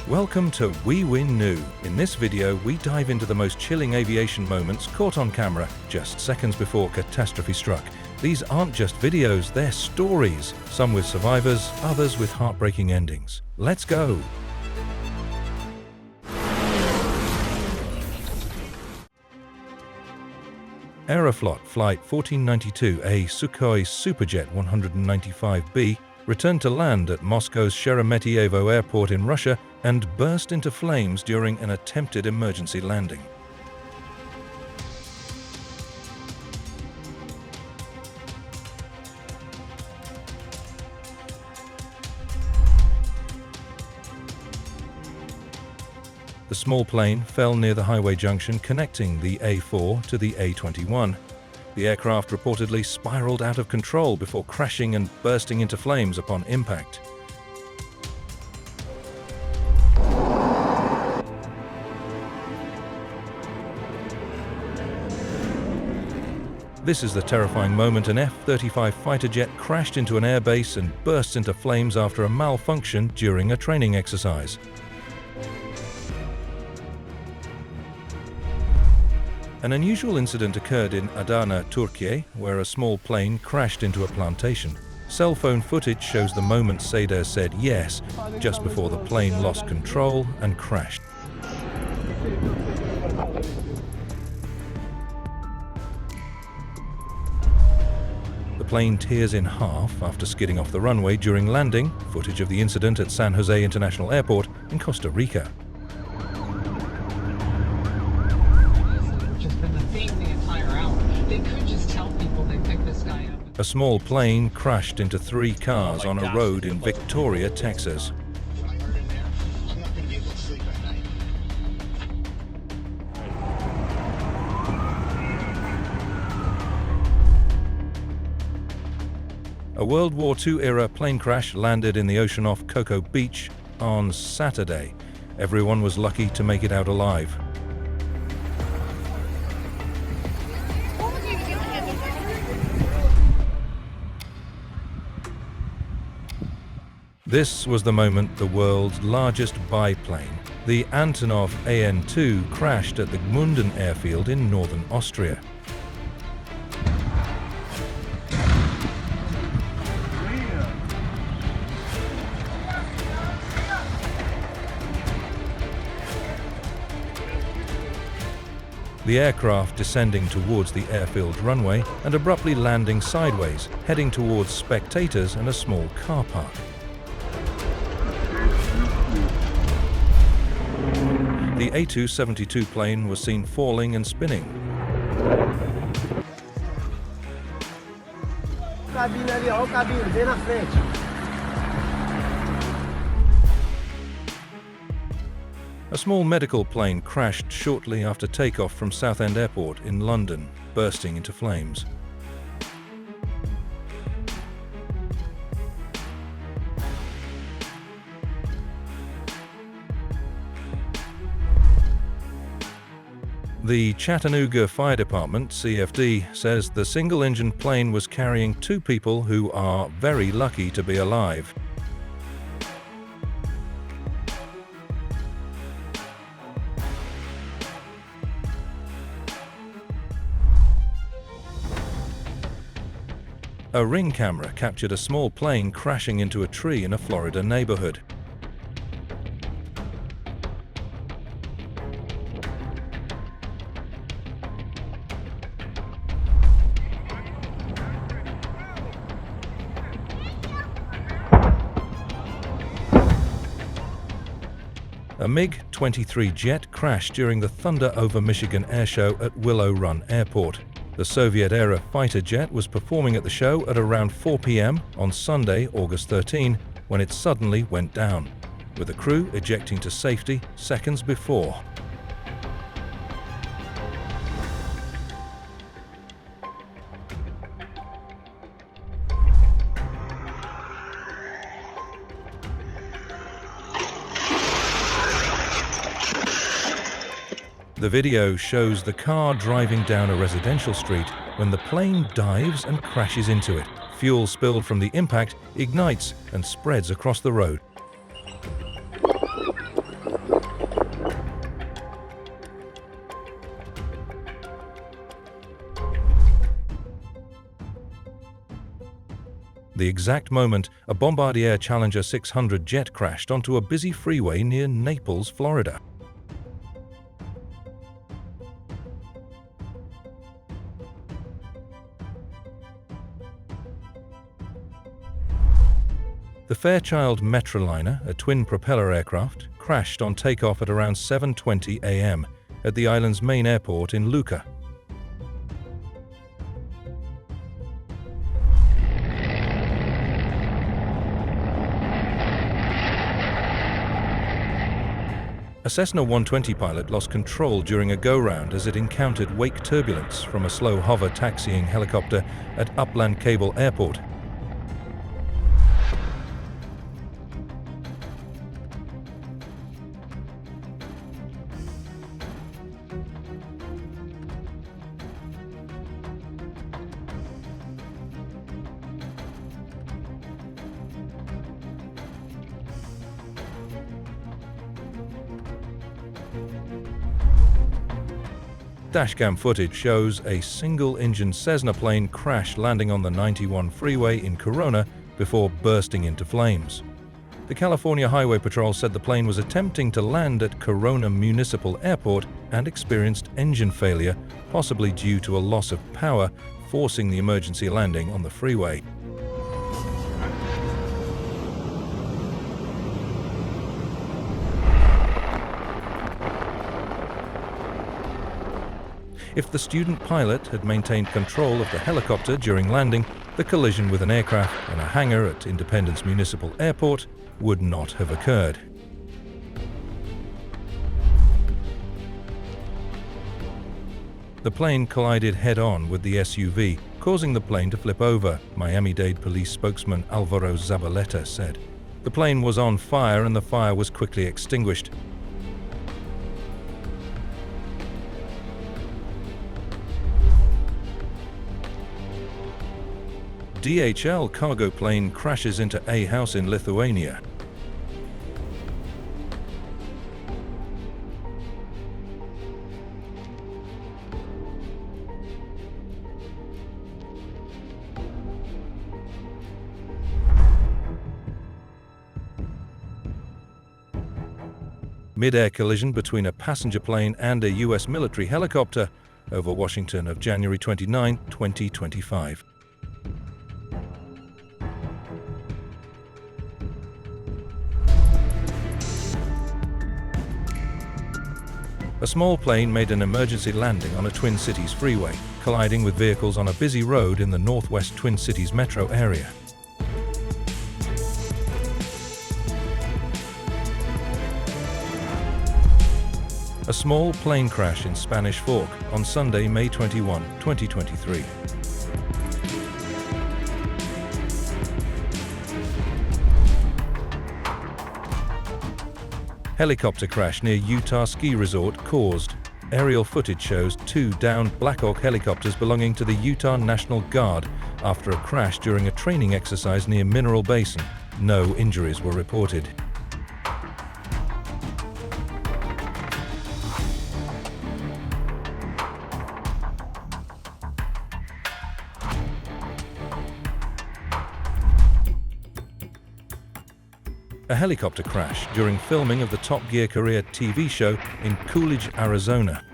Welcome to We Win New. In this video, we dive into the most chilling aviation moments caught on camera just seconds before catastrophe struck. These aren't just videos, they're stories, some with survivors, others with heartbreaking endings. Let's go! Aeroflot Flight 1492, a Sukhoi Superjet 195B, returned to land at Moscow's Sheremetyevo airport in Russia and burst into flames during an attempted emergency landing. The small plane fell near the highway junction connecting the A4 to the A21. The aircraft reportedly spiraled out of control before crashing and bursting into flames upon impact. This is the terrifying moment an F-35 fighter jet crashed into an airbase and burst into flames after a malfunction during a training exercise. An unusual incident occurred in Adana, Türkiye, where a small plane crashed into a plantation. Cell phone footage shows the moment Seder said yes, just before the plane lost control and crashed. The plane tears in half after skidding off the runway during landing, footage of the incident at San Jose International Airport in Costa Rica. A small plane crashed into 3 cars on a road in Victoria, Texas. A World War II-era plane crash landed in the ocean off Cocoa Beach on Saturday. Everyone was lucky to make it out alive. This was the moment the world's largest biplane, the Antonov AN-2, crashed at the Gmunden airfield in northern Austria. The aircraft descending towards the airfield runway and abruptly landing sideways, heading towards spectators and a small car park. The A272 plane was seen falling and spinning. A small medical plane crashed shortly after takeoff from Southend Airport in London, bursting into flames. The Chattanooga Fire Department, CFD, says the single-engine plane was carrying 2 people who are very lucky to be alive. A Ring camera captured a small plane crashing into a tree in a Florida neighborhood. A MiG-23 jet crashed during the Thunder over Michigan air show at Willow Run Airport. The Soviet-era fighter jet was performing at the show at around 4 p.m. on Sunday, August 13, when it suddenly went down, with the crew ejecting to safety seconds before. The video shows the car driving down a residential street when the plane dives and crashes into it. Fuel spilled from the impact ignites and spreads across the road. The exact moment, a Bombardier Challenger 600 jet crashed onto a busy freeway near Naples, Florida. The Fairchild Metroliner, a twin-propeller aircraft, crashed on takeoff at around 7:20 a.m. at the island's main airport in Lucca. A Cessna 120 pilot lost control during a go-round as it encountered wake turbulence from a slow hover taxiing helicopter at Upland Cable Airport. Dashcam footage shows a single-engine Cessna plane crash landing on the 91 freeway in Corona before bursting into flames. The California Highway Patrol said the plane was attempting to land at Corona Municipal Airport and experienced engine failure, possibly due to a loss of power, forcing the emergency landing on the freeway. If the student pilot had maintained control of the helicopter during landing, the collision with an aircraft in a hangar at Independence Municipal Airport would not have occurred. The plane collided head-on with the SUV, causing the plane to flip over, Miami-Dade police spokesman Alvaro Zabaleta said. The plane was on fire and the fire was quickly extinguished. DHL cargo plane crashes into a house in Lithuania. Mid-air collision between a passenger plane and a U.S. military helicopter over Washington of January 29, 2025. A small plane made an emergency landing on a Twin Cities freeway, colliding with vehicles on a busy road in the northwest Twin Cities metro area. A small plane crash in Spanish Fork on Sunday, May 21, 2023. Helicopter crash near Utah ski resort caused. Aerial footage shows two downed Black Hawk helicopters belonging to the Utah National Guard after a crash during a training exercise near Mineral Basin. No injuries were reported. A helicopter crash during filming of the Top Gear Korea TV show in Coolidge, Arizona.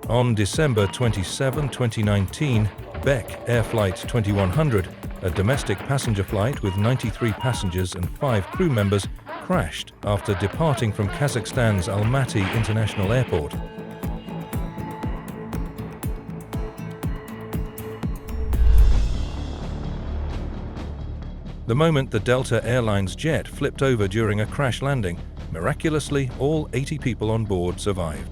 On December 27, 2019, Beck Air Flight 2100, a domestic passenger flight with 93 passengers and 5 crew members, crashed after departing from Kazakhstan's Almaty International Airport. The moment the Delta Airlines jet flipped over during a crash landing, miraculously, all 80 people on board survived.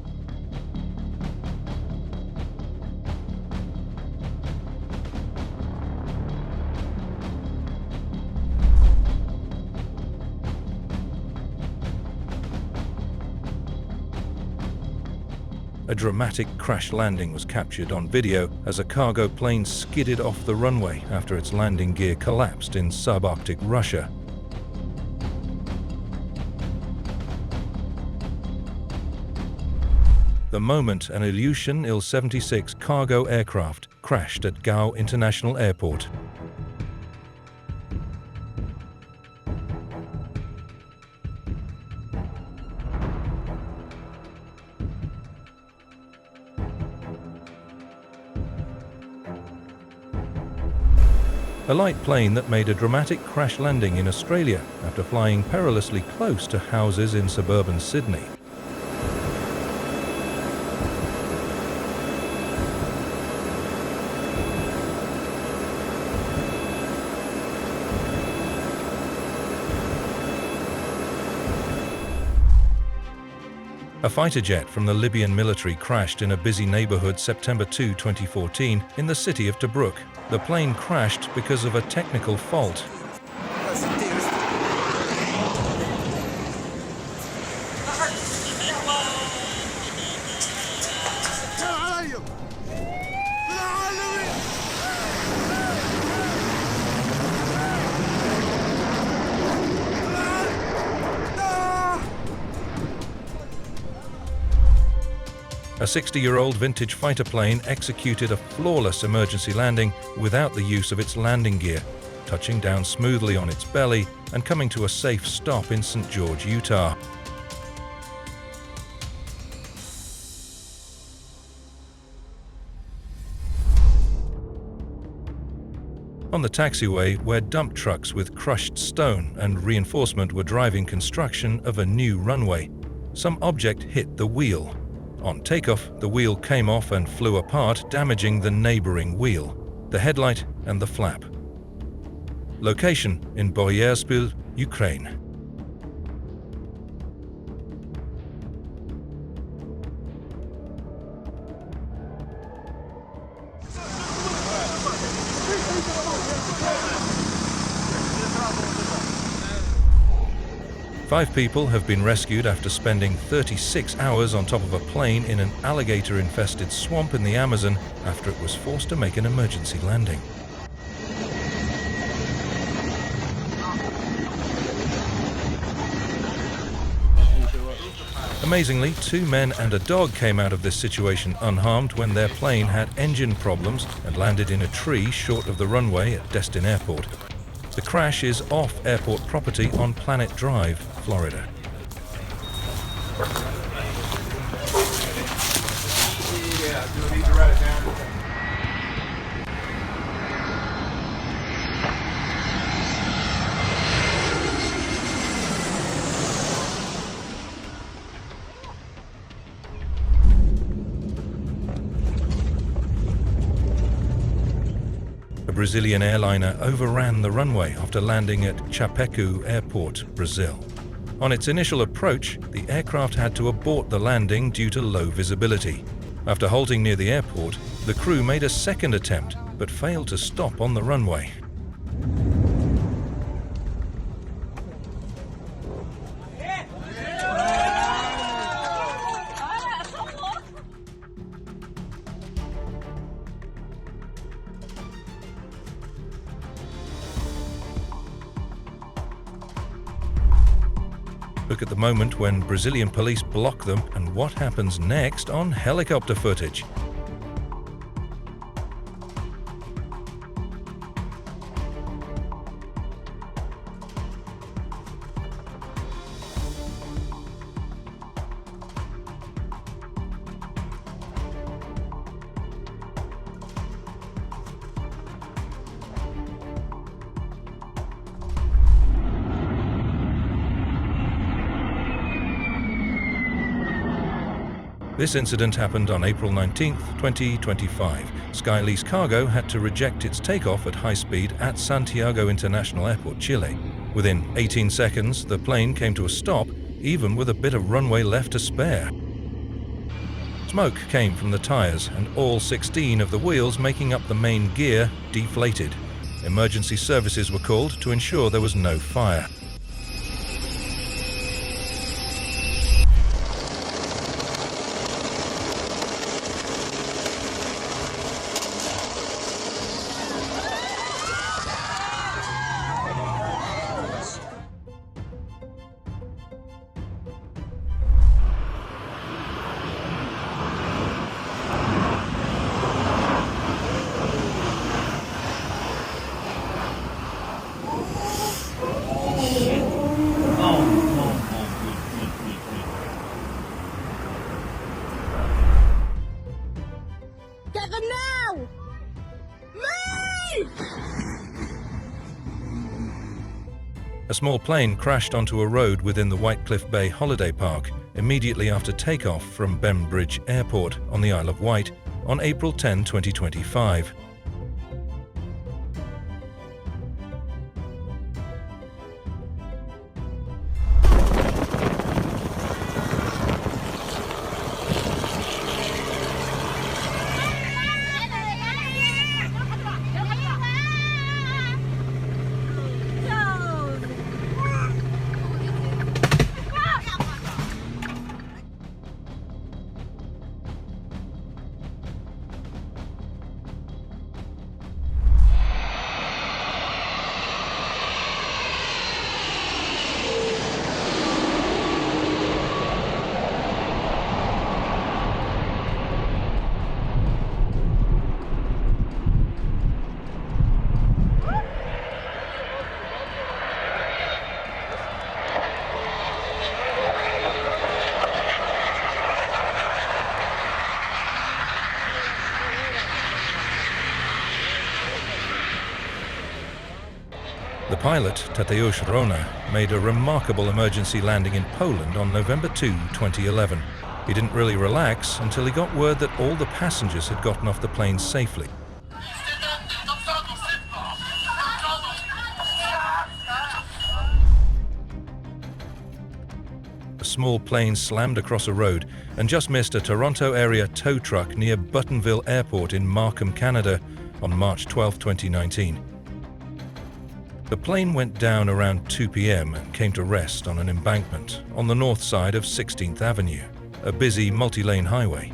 A dramatic crash landing was captured on video as a cargo plane skidded off the runway after its landing gear collapsed in subarctic Russia. the moment an Aviation Il-76 cargo aircraft crashed at Gao International Airport. A light plane that made a dramatic crash landing in Australia after flying perilously close to houses in suburban Sydney. A fighter jet from the Libyan military crashed in a busy neighborhood September 2, 2014 in the city of Tobruk. The plane crashed because of a technical fault. A 60-year-old vintage fighter plane executed a flawless emergency landing without the use of its landing gear, touching down smoothly on its belly and coming to a safe stop in St. George, Utah. On the taxiway, where dump trucks with crushed stone and reinforcement were driving construction of a new runway, some object hit the wheel. On takeoff, the wheel came off and flew apart, damaging the neighboring wheel, the headlight and the flap. Location in Boryspil, Ukraine. Five people have been rescued after spending 36 hours on top of a plane in an alligator-infested swamp in the Amazon after it was forced to make an emergency landing. Amazingly, 2 men and a dog came out of this situation unharmed when their plane had engine problems and landed in a tree short of the runway at Destin Airport. The crash is off airport property on Planet Drive, Florida. A Brazilian airliner overran the runway after landing at Chapeco Airport, Brazil. On its initial approach, the aircraft had to abort the landing due to low visibility. After halting near the airport, the crew made a second attempt but failed to stop on the runway. Look at the moment when Brazilian police block them and what happens next on helicopter footage. This incident happened on April 19, 2025. Skylease Cargo had to reject its takeoff at high speed at Santiago International Airport, Chile. Within 18 seconds, the plane came to a stop, even with a bit of runway left to spare. Smoke came from the tires, and all 16 of the wheels making up the main gear deflated. Emergency services were called to ensure there was no fire. A small plane crashed onto a road within the Whitecliff Bay Holiday Park immediately after takeoff from Bembridge Airport on the Isle of Wight on April 10, 2025. The pilot, Tadeusz Rona, made a remarkable emergency landing in Poland on November 2, 2011. He didn't really relax until he got word that all the passengers had gotten off the plane safely. A small plane slammed across a road and just missed a Toronto area tow truck near Buttonville Airport in Markham, Canada on March 12, 2019. The plane went down around 2 p.m. and came to rest on an embankment on the north side of 16th Avenue, a busy multi-lane highway.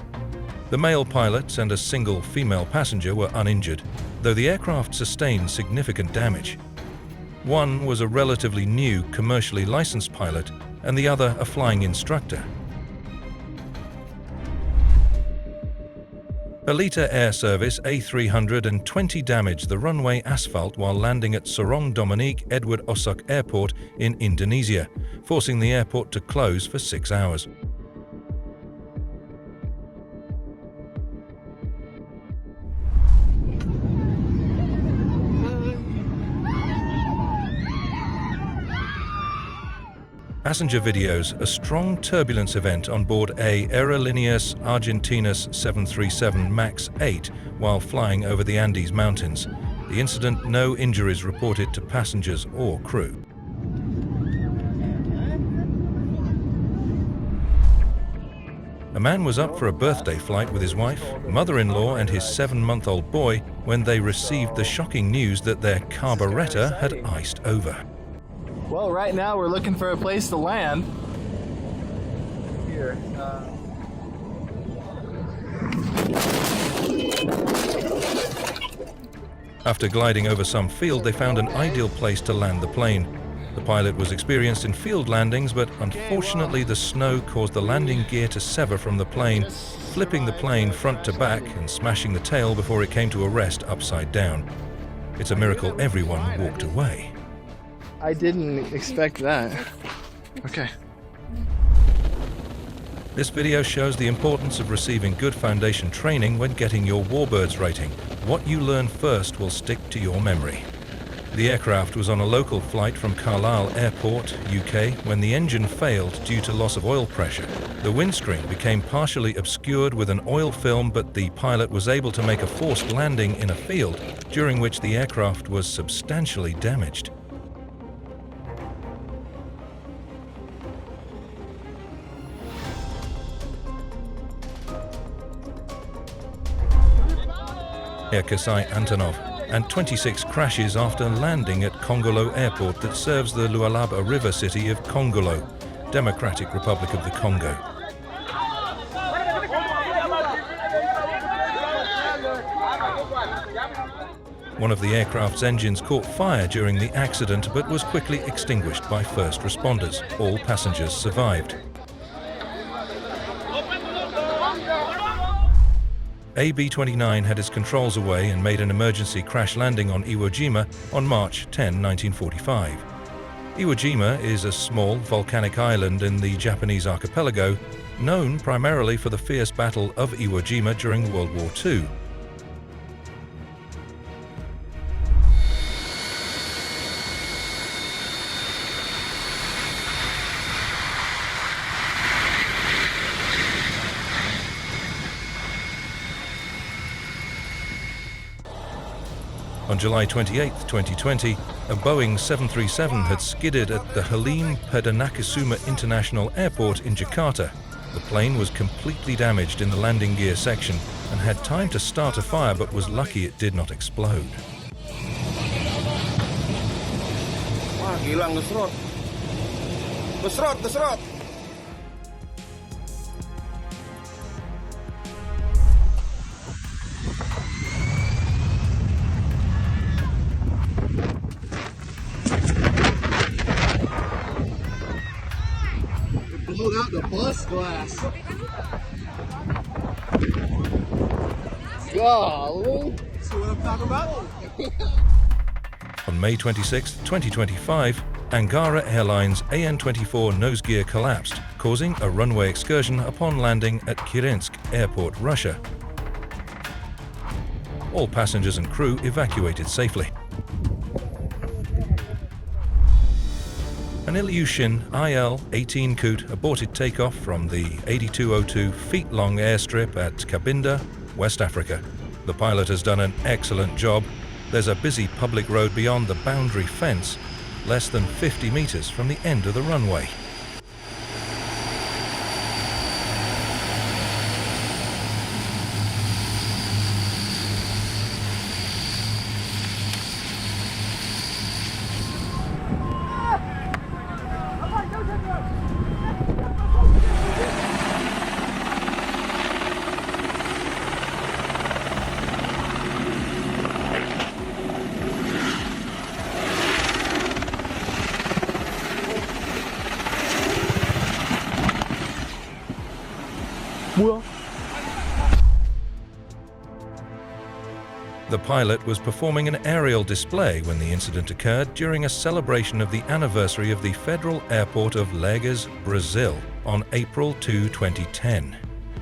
The male pilot and a single female passenger were uninjured, though the aircraft sustained significant damage. One was a relatively new commercially licensed pilot and the other a flying instructor. Pelita Air Service A320 damaged the runway asphalt while landing at Sorong Dominique Edward Osok Airport in Indonesia, forcing the airport to close for 6 hours. Passenger videos a strong turbulence event on board a Aerolíneas Argentinas 737 MAX 8 while flying over the Andes Mountains. The incident, no injuries reported to passengers or crew. A man was up for a birthday flight with his wife, mother-in-law and his 7-month-old boy when they received the shocking news that their carburetor had iced over. Well, right now we're looking for a place to land. Here. After gliding over some field, they found an ideal place to land the plane. The pilot was experienced in field landings, but unfortunately the snow caused the landing gear to sever from the plane, flipping the plane front to back and smashing the tail before it came to a rest upside down. It's a miracle everyone walked away. I didn't expect that. Okay. This video shows the importance of receiving good foundation training when getting your warbirds rating. What you learn first will stick to your memory. The aircraft was on a local flight from Carlisle Airport, UK, when the engine failed due to loss of oil pressure. The windscreen became partially obscured with an oil film, but the pilot was able to make a forced landing in a field, during which the aircraft was substantially damaged. Kasai Antonov, and 26 crashes after landing at Kongolo Airport that serves the Lualaba River city of Kongolo, Democratic Republic of the Congo. One of the aircraft's engines caught fire during the accident but was quickly extinguished by first responders. All passengers survived. AB-29 had its controls away and made an emergency crash landing on Iwo Jima on March 10, 1945. Iwo Jima is a small volcanic island in the Japanese archipelago, known primarily for the fierce Battle of Iwo Jima during World War II. On July 28, 2020, a Boeing 737 had skidded at the Halim Perdanakusuma International Airport in Jakarta. The plane was completely damaged in the landing gear section and had time to start a fire, but was lucky it did not explode. Wah, hilang kesrot. Kesrot. Blew out the bus glass. Golly. See what I'm talking about? On May 26, 2025, Angara Airlines AN-24 nose gear collapsed, causing a runway excursion upon landing at Kirensk Airport, Russia. All passengers and crew evacuated safely. An Ilyushin IL-18 Coot aborted takeoff from the 8202 feet-long airstrip at Cabinda, West Africa. The pilot has done an excellent job. There's a busy public road beyond the boundary fence, less than 50 meters from the end of the runway. The pilot was performing an aerial display when the incident occurred during a celebration of the anniversary of the federal airport of Lagos, Brazil, on April 2, 2010.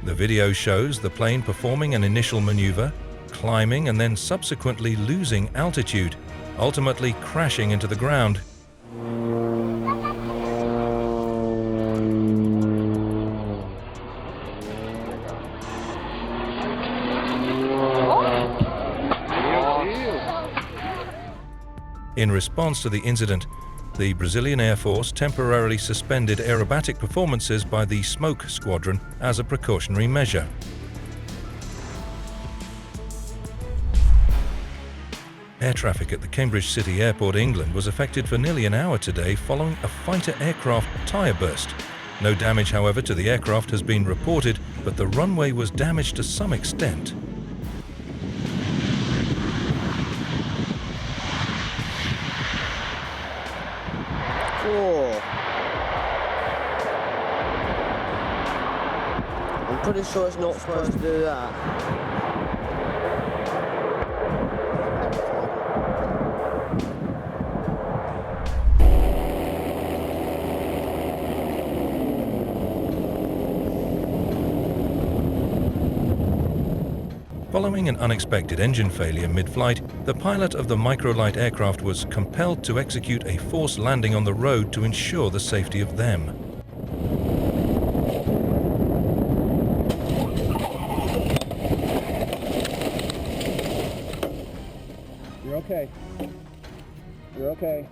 The video shows the plane performing an initial maneuver, climbing and then subsequently losing altitude, ultimately crashing into the ground. In response to the incident, the Brazilian Air Force temporarily suspended aerobatic performances by the Smoke Squadron as a precautionary measure. Air traffic at the Cambridge City Airport, England, was affected for nearly an hour today following a fighter aircraft tyre burst. No damage, however, to the aircraft has been reported, but the runway was damaged to some extent. Cool. I'm pretty sure it's not supposed to do that. Following an unexpected engine failure mid-flight, the pilot of the microlight aircraft was compelled to execute a forced landing on the road to ensure the safety of them. You're okay. You're okay.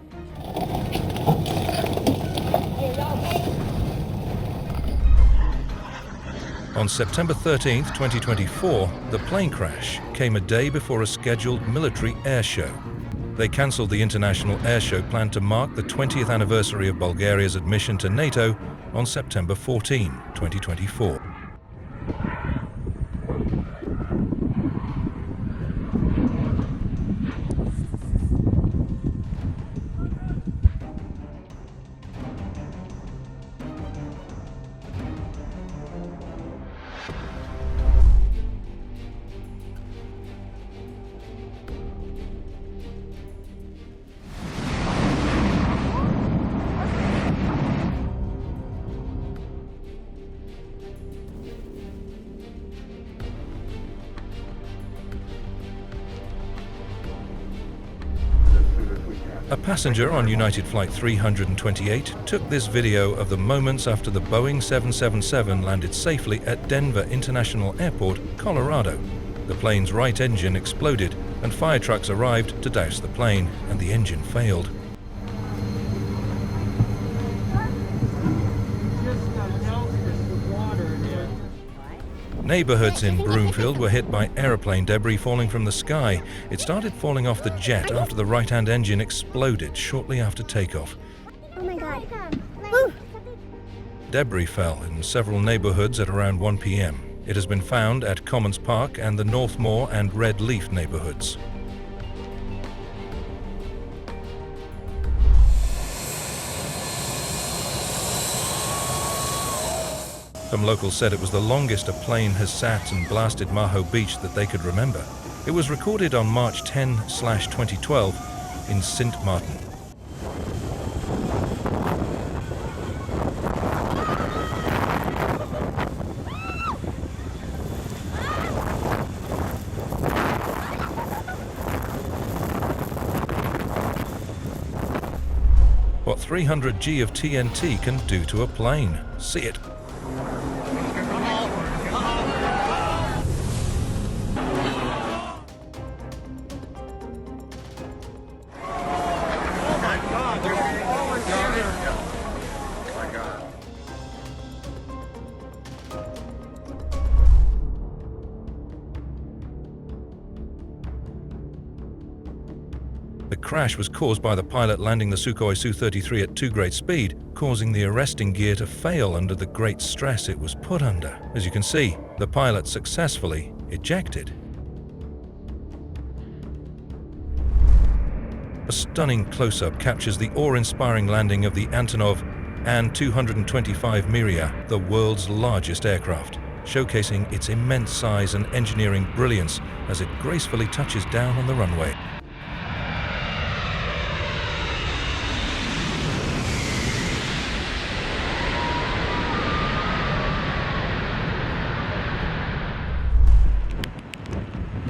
On September 13, 2024, the plane crash came a day before a scheduled military air show. They cancelled the international air show planned to mark the 20th anniversary of Bulgaria's admission to NATO on September 14, 2024. A passenger on United Flight 328 took this video of the moments after the Boeing 777 landed safely at Denver International Airport, Colorado. The plane's right engine exploded and fire trucks arrived to douse the plane, and the engine failed. Neighborhoods in Broomfield were hit by aeroplane debris falling from the sky. It started falling off the jet after the right-hand engine exploded shortly after takeoff. Oh my God. Woo. Debris fell in several neighborhoods at around 1 p.m. It has been found at Commons Park and the Northmore and Red Leaf neighborhoods. Some locals said it was the longest a plane has sat and blasted Maho Beach that they could remember. It was recorded on March 10/2012 in Sint Maarten. What 300 G of TNT can do to a plane. See it. The crash was caused by the pilot landing the Sukhoi Su-33 at too great speed, causing the arresting gear to fail under the great stress it was put under. As you can see, the pilot successfully ejected. A stunning close-up captures the awe-inspiring landing of the Antonov An-225 Miria, the world's largest aircraft, showcasing its immense size and engineering brilliance as it gracefully touches down on the runway.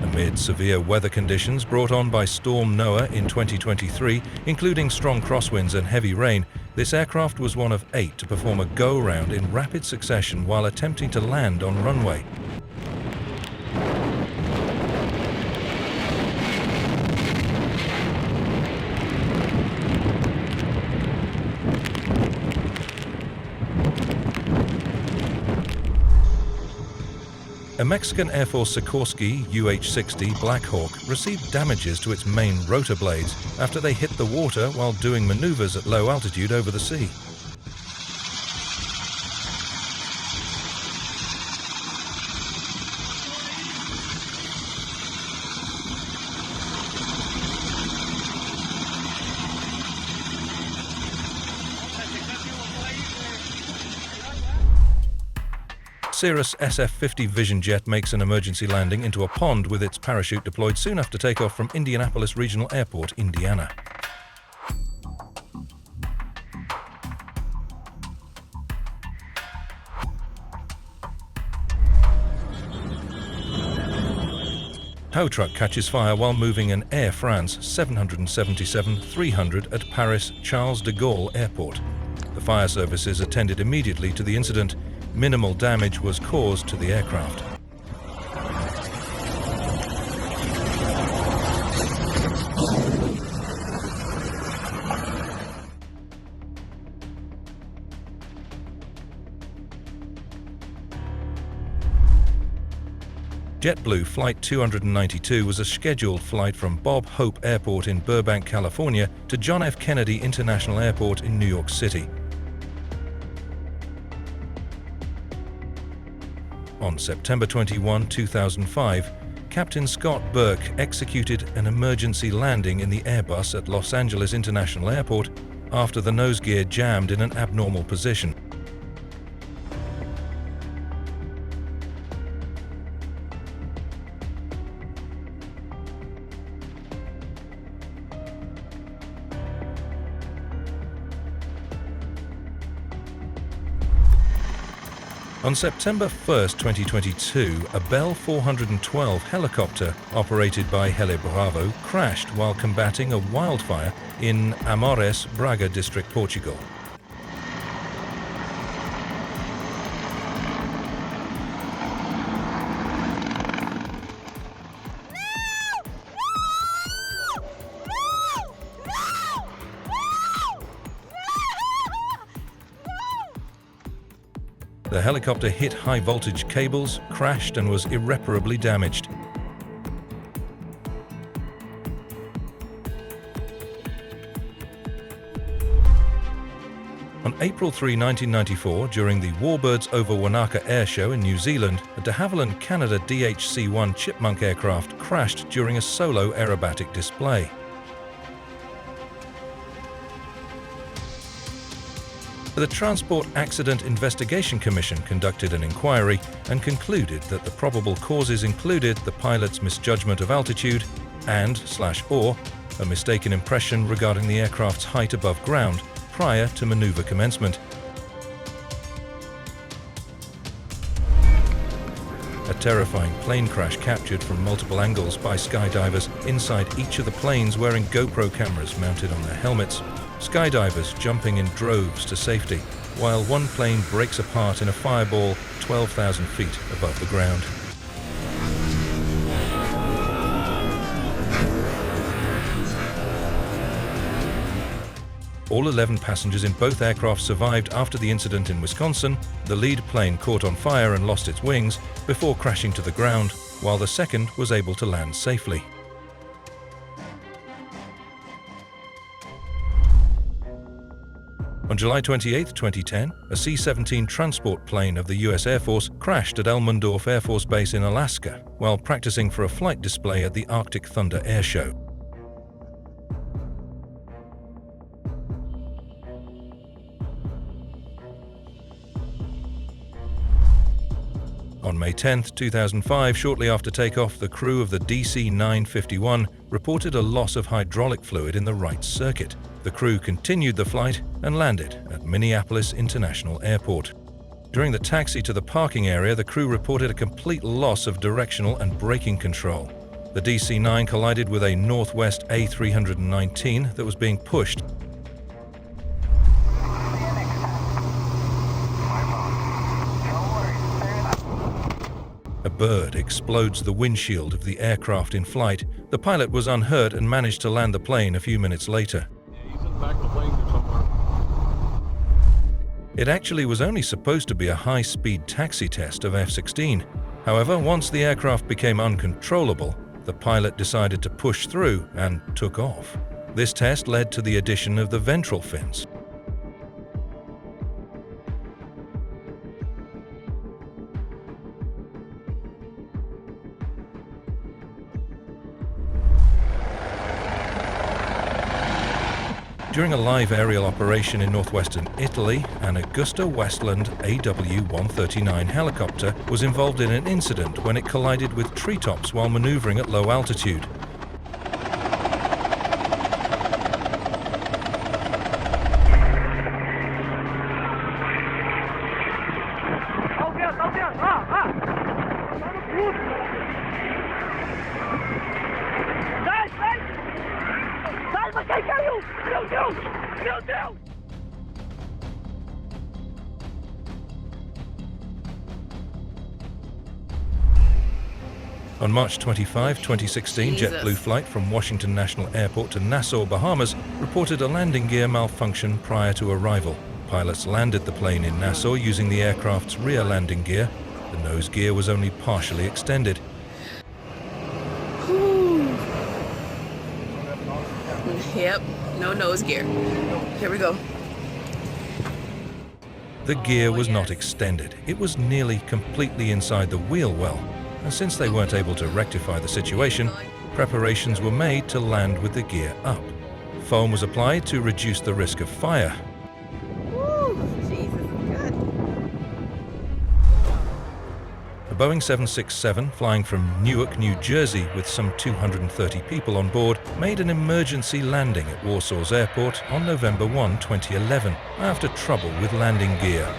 Amid severe weather conditions brought on by Storm Noah in 2023, including strong crosswinds and heavy rain, this aircraft was one of 8 to perform a go-round in rapid succession while attempting to land on runway. A Mexican Air Force Sikorsky UH-60 Black Hawk received damages to its main rotor blades after they hit the water while doing maneuvers at low altitude over the sea. Cirrus SF-50 Vision jet makes an emergency landing into a pond with its parachute deployed soon after takeoff from Indianapolis Regional Airport, Indiana. Tow truck catches fire while moving an Air France 777-300 at Paris Charles de Gaulle Airport. The fire services attended immediately to the incident. Minimal damage was caused to the aircraft. JetBlue Flight 292 was a scheduled flight from Bob Hope Airport in Burbank, California to John F. Kennedy International Airport in New York City. On September 21, 2005, Captain Scott Burke executed an emergency landing in the Airbus at Los Angeles International Airport after the nose gear jammed in an abnormal position. On September 1, 2022, a Bell 412 helicopter operated by Heli Bravo crashed while combating a wildfire in Amores, Braga district, Portugal. The helicopter hit high-voltage cables, crashed and was irreparably damaged. On April 3, 1994, during the Warbirds over Wanaka Air Show in New Zealand, a de Havilland Canada DHC-1 Chipmunk aircraft crashed during a solo aerobatic display. The Transport Accident Investigation Commission conducted an inquiry and concluded that the probable causes included the pilot's misjudgment of altitude and/or a mistaken impression regarding the aircraft's height above ground prior to maneuver commencement. A terrifying plane crash captured from multiple angles by skydivers inside each of the planes wearing GoPro cameras mounted on their helmets. Skydivers jumping in droves to safety, while one plane breaks apart in a fireball 12,000 feet above the ground. All 11 passengers in both aircraft survived after the incident in Wisconsin. The lead plane caught on fire and lost its wings before crashing to the ground, while the second was able to land safely. On July 28, 2010, a C-17 transport plane of the US Air Force crashed at Elmendorf Air Force Base in Alaska while practicing for a flight display at the Arctic Thunder Air Show. On May 10, 2005, shortly after takeoff, the crew of the DC-951 reported a loss of hydraulic fluid in the right circuit. The crew continued the flight and landed at Minneapolis International Airport. During the taxi to the parking area, the crew reported a complete loss of directional and braking control. The DC-9 collided with a Northwest A319 that was being pushed. A bird explodes the windshield of the aircraft in flight. The pilot was unhurt and managed to land the plane a few minutes later. It actually was only supposed to be a high-speed taxi test of F-16. However, once the aircraft became uncontrollable, the pilot decided to push through and took off. This test led to the addition of the ventral fins. During a live aerial operation in northwestern Italy, an Augusta Westland AW-139 helicopter was involved in an incident when it collided with treetops while maneuvering at low altitude. On March 25, 2016, JetBlue flight from Washington National Airport to Nassau, Bahamas, reported a landing gear malfunction prior to arrival. Pilots landed the plane in Nassau using the aircraft's rear landing gear. The nose gear was only partially extended. Yep, no nose gear. Here we go. The gear was not extended. It was nearly completely inside the wheel well. And since they weren't able to rectify the situation, preparations were made to land with the gear up. Foam was applied to reduce the risk of fire. Jesus, good. A Boeing 767 flying from Newark, New Jersey with some 230 people on board made an emergency landing at Warsaw's airport on November 1, 2011, after trouble with landing gear.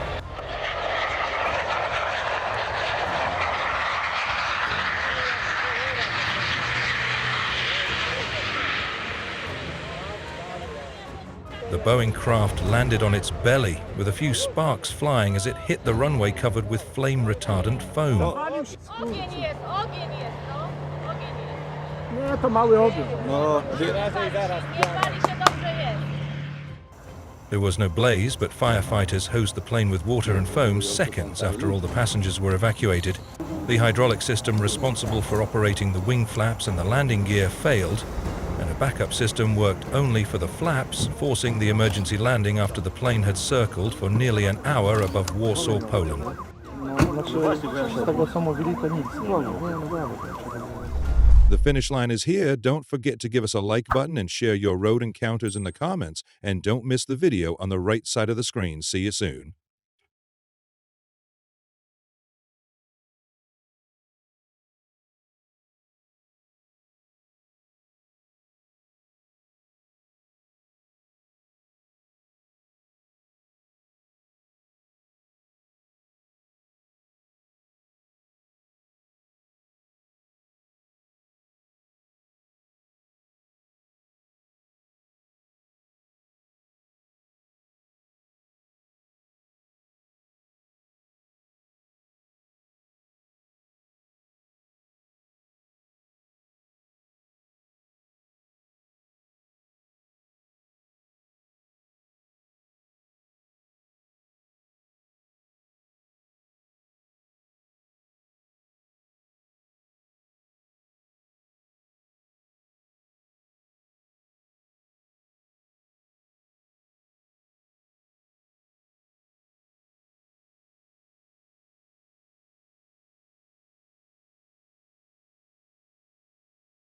The Boeing craft landed on its belly, with a few sparks flying as it hit the runway covered with flame-retardant foam. There was no blaze, but firefighters hosed the plane with water and foam seconds after all the passengers were evacuated. The hydraulic system responsible for operating the wing flaps and the landing gear failed, and a backup system worked only for the flaps, forcing the emergency landing after the plane had circled for nearly an hour above Warsaw, Poland. The finish line is here. Don't forget to give us a like button and share your road encounters in the comments. And don't miss the video on the right side of the screen. See you soon.